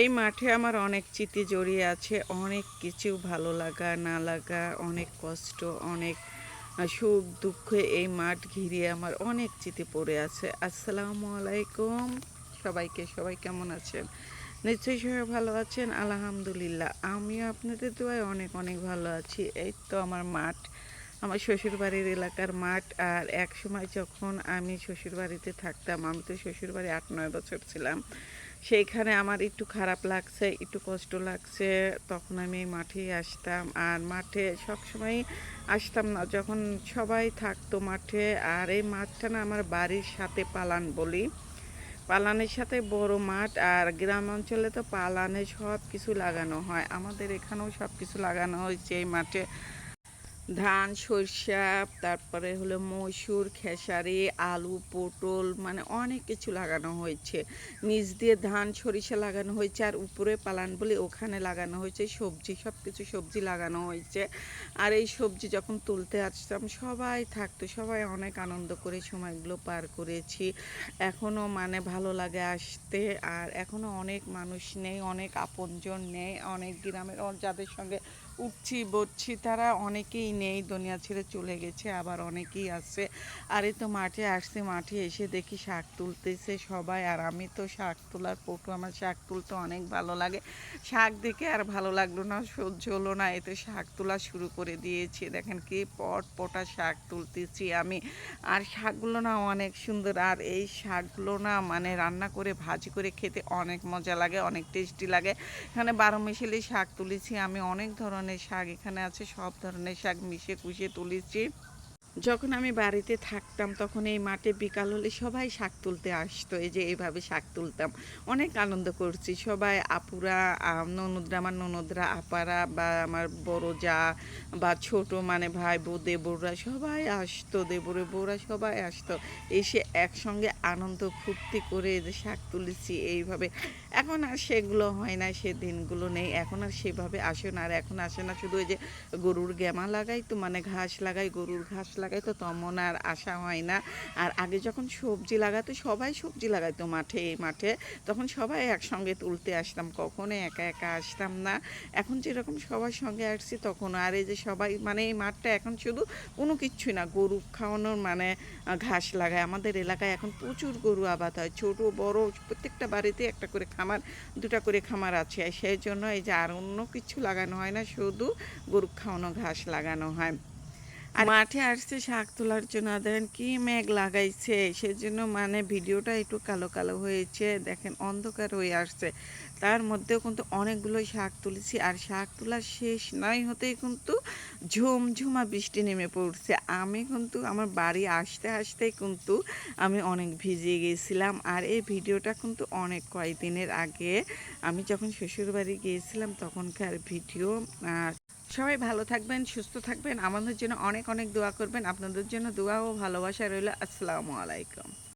এই মাঠে আমার অনেক স্মৃতি জড়িয়ে আছে। অনেক কিছু ভালো লাগা, না লাগা, অনেক কষ্ট, অনেক সুখ দুঃখে এই মাঠ ঘিরে আমার অনেক স্মৃতি পড়ে আছে। আসসালামু আলাইকুম সবাইকে। সবাই কেমন আছেন? নিশ্চয়ই সবাই ভালো আছেন। আলহামদুলিল্লাহ। আমিও আপনাদের দোয়ায় অনেক অনেক ভালো আছি। এই তো আমার মাঠ, আমার শ্বশুরবাড়ির এলাকার মাঠ। আর একসময় যখন আমি শ্বশুরবাড়িতে থাকতাম, আমি তো শ্বশুরবাড়ি ৮-৯ বছর ছিলাম। সেইখানে আমার একটু খারাপ লাগছে, একটু কষ্ট লাগছে। তখন আমি এই মাঠেই আসতাম। আর মাঠে সবসময়ই আসতাম না, যখন সবাই থাকতো মাঠে। আর এই মাঠটা না আমার বাড়ির সাথে পালান বলি। পালানের সাথে বড় মাঠ। আর গ্রাম অঞ্চলে তো পালানে সব কিছু লাগানো হয়। আমাদের এখানেও সব কিছু লাগানো হয়েছে এই মাঠে। ধান, সরিষা, তারপরে হলো মসুর, খেসারি, আলু, পটল, মানে অনেক কিছু লাগানো হয়েছে। নিচ দিয়ে ধান, সরিষা লাগানো হয়েছে, আর উপরে পালান বলে ওখানে লাগানো হয়েছে সবজি, সব কিছু সবজি লাগানো হয়েছে। আর এই সবজি যখন তুলতে আসতাম সবাই থাকতো, সবাই অনেক আনন্দ করে সময়গুলো পার করেছি। এখনও মানে ভালো লাগে আসতে। আর এখনও অনেক মানুষ নেই, অনেক আপনজন নেই, অনেক গ্রামের যাদের সঙ্গে উঠছি বসছি তারা অনেকেই নেই, দুনিয়া ছেড়ে চলে গেছে, আবার অনেকেই আছে। আর এই তো মাঠে আসছে, মাঠে এসে দেখি শাক তুলতেছে সবাই। আর আমি তো শাক তোলার পটু, আমার শাক তুলতে অনেক ভালো লাগে। শাক দেখে আর ভালো লাগলো না, সহ্য হলো না, এতে শাক তোলা শুরু করে দিয়েছি। দেখেন কি পটা শাক তুলতেছি আমি। আর শাকগুলো না অনেক সুন্দর। আর এই শাকগুলো না মানে রান্না করে ভাজি করে খেতে অনেক মজা লাগে, অনেক টেস্টি লাগে। এখানে 12 মিশালি শাক তুলেছি আমি, অনেক ধরনের শাক এখানে আছে, সব ধরনের শাক মিশিয়ে কুশিয়ে তুলেছি। যখন আমি বাড়িতে থাকতাম তখন এই মাঠে বিকাল হলে সবাই শাক তুলতে আসতো। এই যে এইভাবে শাক তুলতাম, অনেক আনন্দ করছি। সবাই আপুরা, ননদরা, আমার ননদরা, আপারা, বা আমার বড় যা বা ছোট মানে ভাই বউ, দেবররা সবাই আসতো, দেবরের বউরা সবাই আসতো। এসে একসঙ্গে আনন্দ ফুর্তি করে এই যে শাক তুলেছি এইভাবে। এখন আর সেগুলো হয় না, সে দিনগুলো নেই। এখন আর সেভাবে আসে না। আর এখন আসে না শুধু ওই যে গরুর গ্যামা লাগাই তো, মানে ঘাস লাগাই, গরুর ঘাস লাগাই তো, তেমন আর আসা হয় না। আর আগে যখন সবজি লাগাতো, সবাই সবজি লাগাইতো মাঠে, এই মাঠে, তখন সবাই একসঙ্গে তুলতে আসতাম, কখনো একা একা আসতাম না। এখন যেরকম সবার সঙ্গে আসছি তখন। আর এই যে সবাই মানে এই মাঠটা এখন শুধু কোনো কিচ্ছুই না, গরু খাওয়ানোর মানে ঘাস লাগায়। আমাদের এলাকায় এখন প্রচুর গরু আবাদ হয়, ছোট বড় প্রত্যেকটা বাড়িতে একটা করে খামার, দুটা করে খামার আছে। সেই জন্য এই যে আর অন্য কিছু লাগানো হয় না, শুধু গরু খাওয়ানো ঘাস লাগানো হয়। আর মাঠে আসছে শাক তোলার জন্য। দেখেন কি মেঘ লাগাইছে, সেজন্য মানে ভিডিওটা একটু কালো কালো হয়েছে। দেখেন অন্ধকার হয়ে আসছে, তার মধ্যেও কিন্তু অনেকগুলো শাক তুলেছি। আর শাক তোলা শেষ নয় হতেই কিন্তু ঝুমঝুমা বৃষ্টি নেমে পড়ছে। আমি কিন্তু আমার বাড়ি আসতে আসতেই কিন্তু আমি অনেক ভিজে গেছিলাম। আর এই ভিডিওটা কিন্তু অনেক কয়েকদিনের আগে, আমি যখন শ্বশুরবাড়ি গিয়েছিলাম তখনকার ভিডিও। আর সবাই ভালো থাকবেন, সুস্থ থাকবেন, আমাদের জন্য অনেক অনেক দোয়া করবেন। আপনাদের জন্য দোয়া ও ভালোবাসা রইল। আসসালামু আলাইকুম।